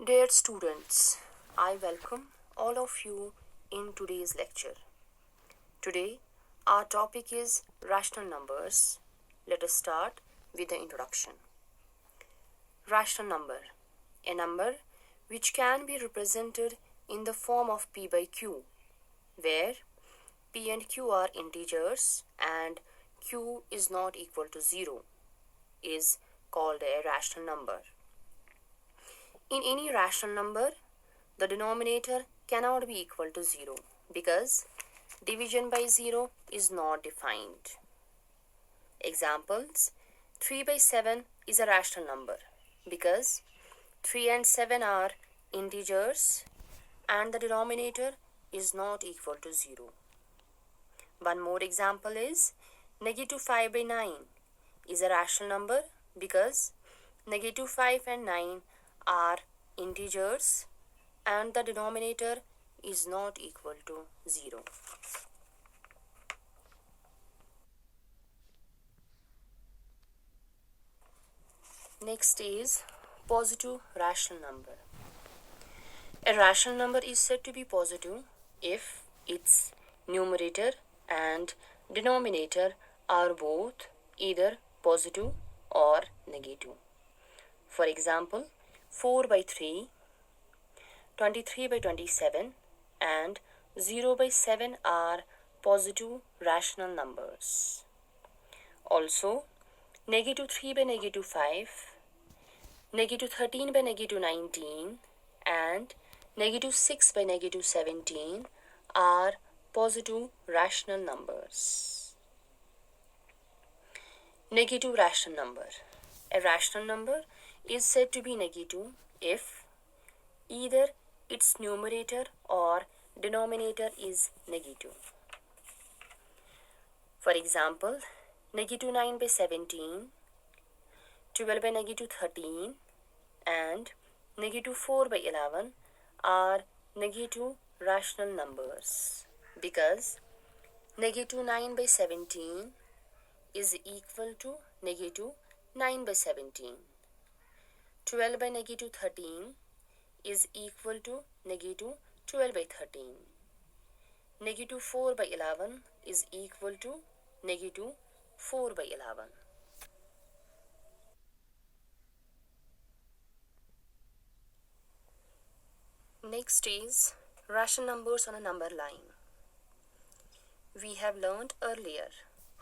Dear students, I welcome all of you in today's lecture. Today, our topic is rational numbers. Let us start with the introduction. Rational number, a number which can be represented in the form of P by Q, where P and Q are integers and Q is not equal to 0, is called a rational number. In any rational number, the denominator cannot be equal to 0 because division by 0 is not defined. Examples: 3 by 7 is a rational number because 3 and 7 are integers and the denominator is not equal to 0. One more example is negative 5 by 9 is a rational number because negative 5 and 9 are integers and the denominator is not equal to 0. Next is positive rational number. A rational number is said to be positive if its numerator and denominator are both either positive or negative. For example, 4 by 3, 23 by 27 and 0 by 7 are positive rational numbers. Also, negative 3 by negative 5, negative 13 by negative 19 and negative 6 by negative 17 are positive rational numbers. Negative rational number. A rational number is said to be negative if either its numerator or denominator is negative. For example, negative 9 by 17, 12 by negative 13 and negative 4 by 11 are negative rational numbers because negative 9 by 17 is equal to negative 9 by 17. 12 by negative 13 is equal to negative 12 by 13. Negative 4 by 11 is equal to negative 4 by 11. Next is rational numbers on a number line. We have learned earlier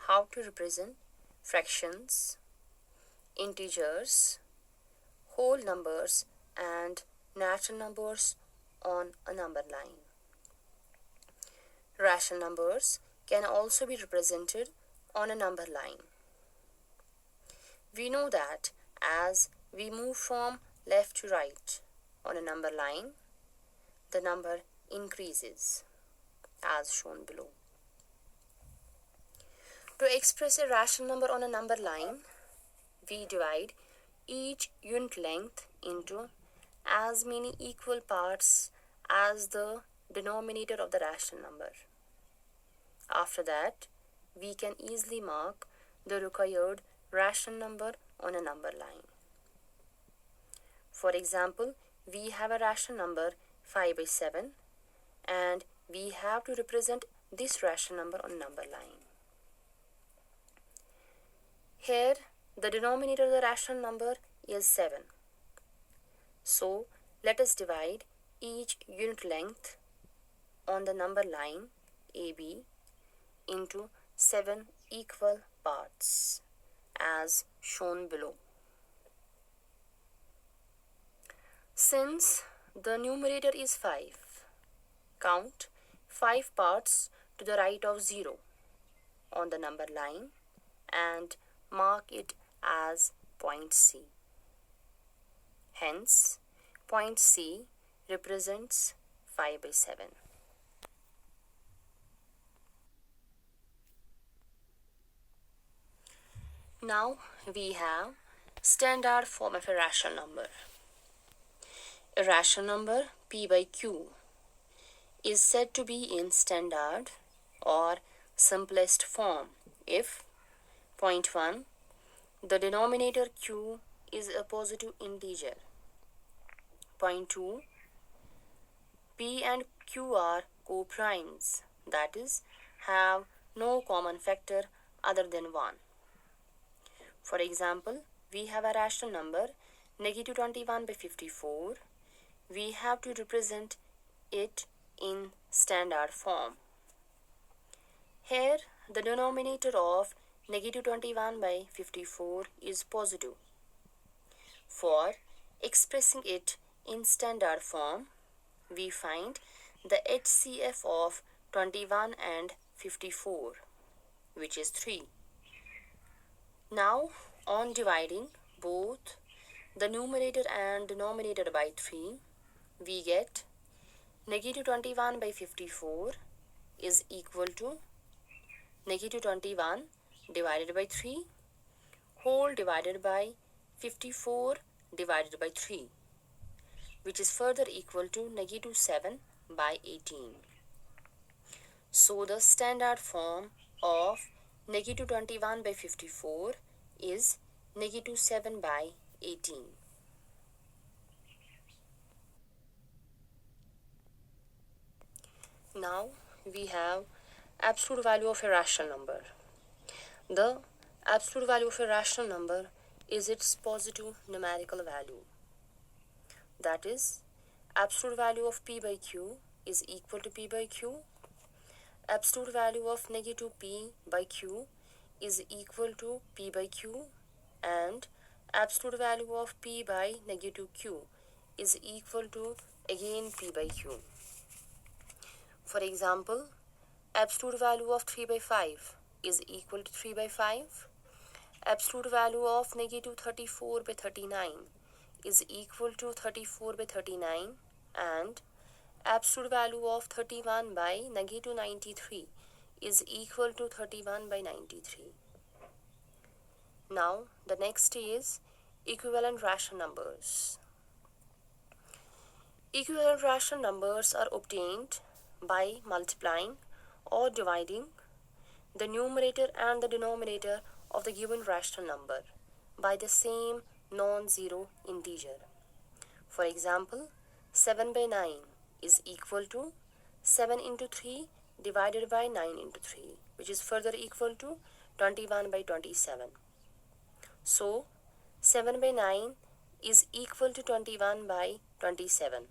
how to represent fractions, integers, whole numbers and natural numbers on a number line. Rational numbers can also be represented on a number line. We know that as we move from left to right on a number line, the number increases as shown below. To express a rational number on a number line, we divide each unit length into as many equal parts as the denominator of the rational number. After that, we can easily mark the required rational number on a number line. For example, we have a rational number 5 by 7 and we have to represent this rational number on a number line. Here, the denominator of the rational number is 7. So, let us divide each unit length on the number line AB into 7 equal parts as shown below. Since the numerator is 5, count 5 parts to the right of 0 on the number line and mark it as point C. Hence, point C represents 5 by 7. Now we have standard form of a rational number. A rational number P by Q is said to be in standard or simplest form if point 1, the denominator Q is a positive integer. Point 2. P and Q are co-primes, that is, have no common factor other than 1. For example, we have a rational number negative 21 by 54. We have to represent it in standard form. Here, the denominator of negative 21 by 54 is positive. For expressing it in standard form, we find the HCF of 21 and 54, which is 3. Now, on dividing both the numerator and denominator by 3, we get negative 21 by 54 is equal to negative 21 divided by 3 whole divided by 54 divided by 3, which is further equal to negative 7 by 18. So the standard form of negative 21 by 54 is negative 7 by 18. Now we have absolute value of a rational number. The absolute value of a rational number is its positive numerical value. That is, absolute value of P by Q is equal to P by Q. Absolute value of negative P by Q is equal to P by Q, and absolute value of P by negative Q is equal to again P by Q. For example, absolute value of 3 by 5 is equal to 3 by 5. Absolute value of negative 34 by 39 is equal to 34 by 39, and absolute value of 31 by negative 93 is equal to 31 by 93. Now the next is equivalent rational numbers. Equivalent rational numbers are obtained by multiplying or dividing the numerator and the denominator of the given rational number by the same non-zero integer. For example, 7 by 9 is equal to 7 into 3 divided by 9 into 3, which is further equal to 21 by 27. So, 7 by 9 is equal to 21 by 27.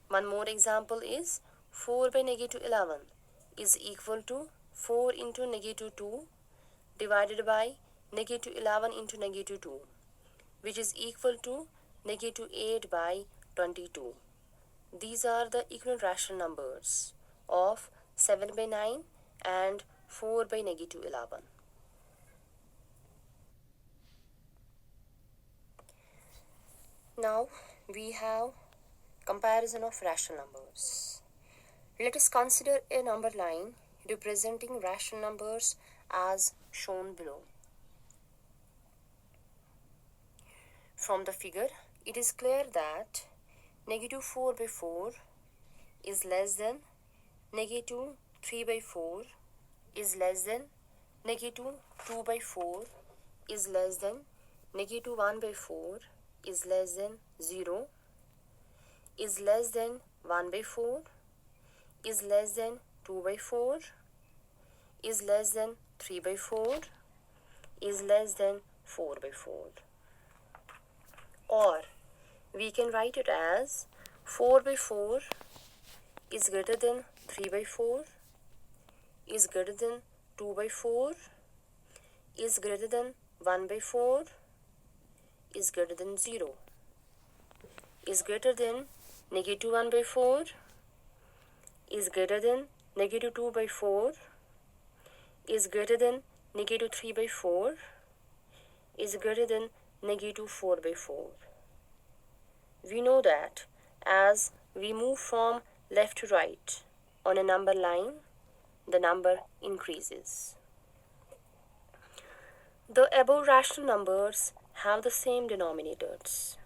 One more example is 4 by negative 11 is equal to 4 into negative 2 divided by negative 11 into negative 2, which is equal to negative 8 by 22. These are the equivalent rational numbers of 7 by 9 and 4 by negative 11. Now we have comparison of rational numbers. Let us consider a number line representing rational numbers as shown below. From the figure, it is clear that negative 4 by 4 is less than negative 3 by 4 is less than negative 2 by 4 is less than negative 1 by 4 is less than 0 is less than 1 by 4 is less than 2 by 4 is less than 3 by 4 is less than 4 by 4. Or we can write it as 4 by 4 is greater than 3 by 4 is greater than 2 by 4 is greater than 1 by 4 is greater than 0 is greater than negative 1 by 4 is greater than negative 2 by 4 is greater than negative 3 by 4 is greater than negative 4 by 4. We know that as we move from left to right on a number line, the number increases. The above rational numbers have the same denominators.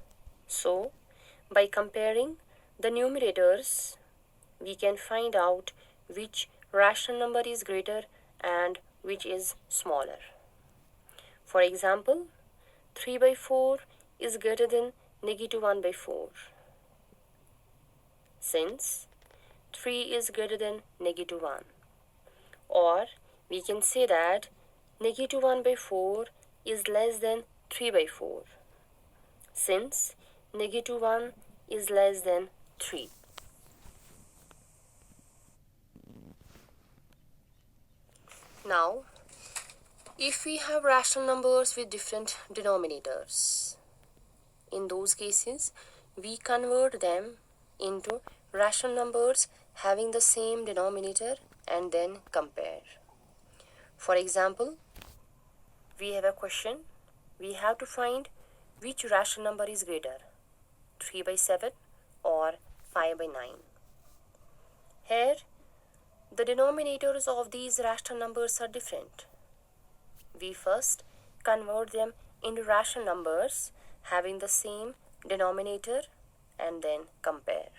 So, by comparing the numerators, we can find out which rational number is greater and which is smaller. For example, 3 by 4 is greater than negative 1 by 4. Since 3 is greater than negative 1. Or we can say that negative 1 by 4 is less than 3 by 4. Since negative 1 is less than 3. Now, if we have rational numbers with different denominators, in those cases, we convert them into rational numbers having the same denominator and then compare. For example, we have a question. We have to find which rational number is greater, 3 by 7 or 5 by 9. Here, the denominators of these rational numbers are different. We first convert them into rational numbers having the same denominator and then compare.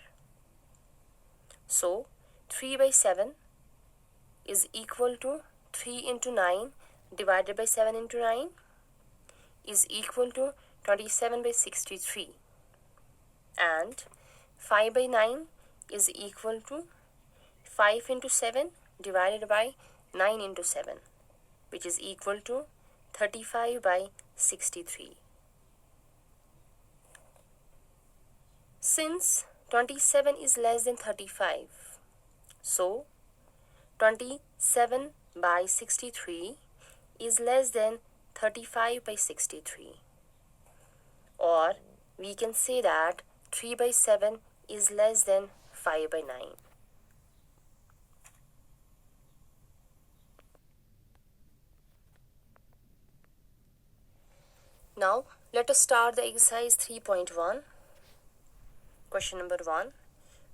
So, 3 by 7 is equal to 3 into 9 divided by 7 into 9 is equal to 27 by 63. And 5 by 9 is equal to 5 into 7 divided by 9 into 7, which is equal to 35 by 63. Since 27 is less than 35, so 27 by 63 is less than 35 by 63. Or we can say that 3 by 7 is less than 5 by 9. Now, let us start the exercise 3.1. Question number 1,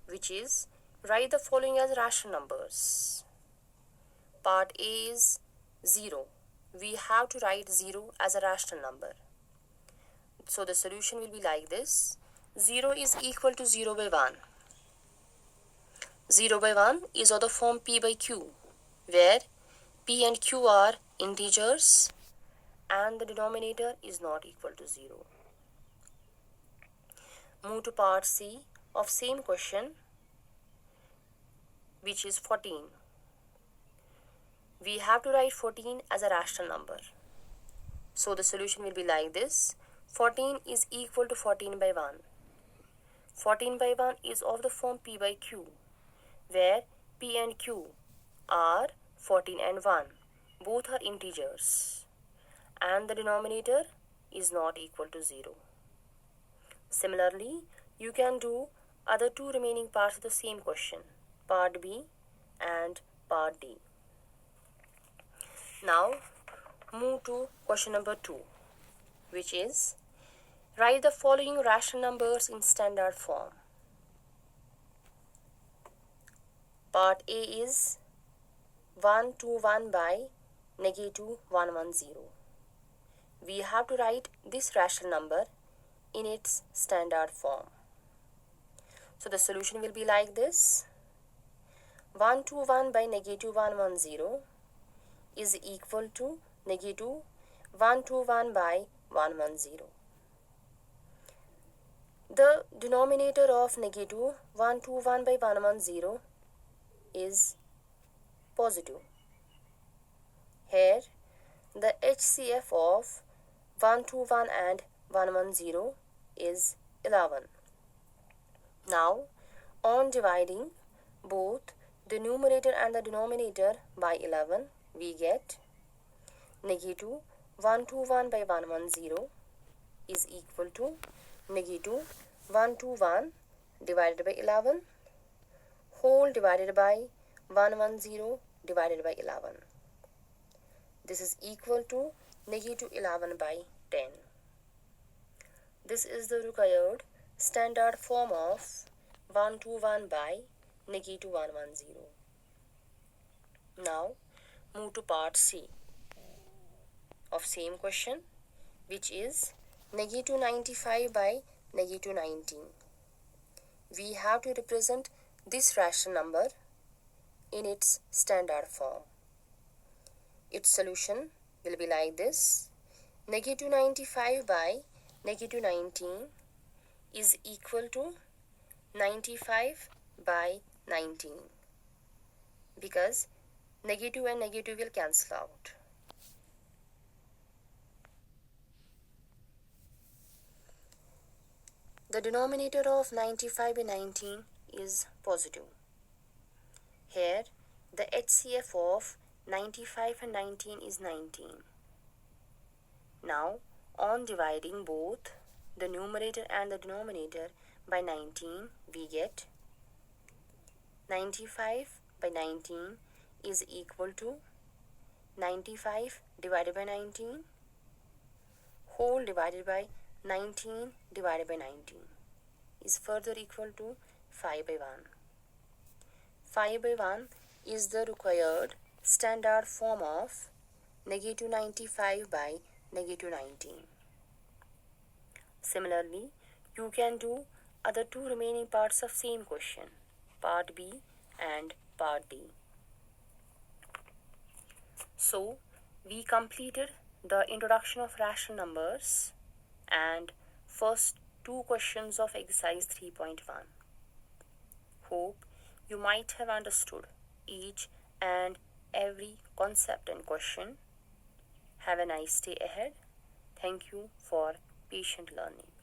which is write the following as rational numbers. Part A is 0. We have to write 0 as a rational number. So the solution will be like this. 0 is equal to 0 by 1. 0 by 1 is of the form P by Q, where P and Q are integers and the denominator is not equal to 0. Move to part C of same question, which is 14. We have to write 14 as a rational number. So the solution will be like this. 14 is equal to 14 by 1. 14 by 1 is of the form P by Q, where P and Q are 14 and 1. Both are integers. And the denominator is not equal to 0. Similarly, you can do other two remaining parts of the same question, part B and part D. Now, move to question number 2, which is write the following rational numbers in standard form. Part A is 121 by negative 110. We have to write this rational number in its standard form. So the solution will be like this. 121 by negative 110 is equal to negative 121 by 110. The denominator of negative 121 by 110 is positive. Here, the HCF of 121 and 110 is 11. Now, on dividing both the numerator and the denominator by 11, we get negative 121 by 110 is equal to negative 121 divided by 11 whole divided by 110 divided by 11. This is equal to negative 11 by 10. This is the required standard form of 121 by negative 110. Now, move to part C of same question, which is negative 95 by negative 19. We have to represent this rational number in its standard form. Its solution will be like this. Negative 95 by negative 19 is equal to 95 by 19, because negative and negative will cancel out. The denominator of 95 by 19 is positive. Here, the HCF of 95 and 19 is 19. Now, on dividing both the numerator and the denominator by 19, we get 95 by 19 is equal to 95 divided by 19 whole divided by 19 divided by 19 is further equal to 5 by 1. 5 by 1 is the required standard form of negative 95 by negative 19. Similarly, you can do other two remaining parts of same question, part B and part D. So, we completed the introduction of rational numbers and first two questions of exercise 3.1. Hope you might have understood each and every concept and question. Have a nice day ahead. Thank you for patient learning.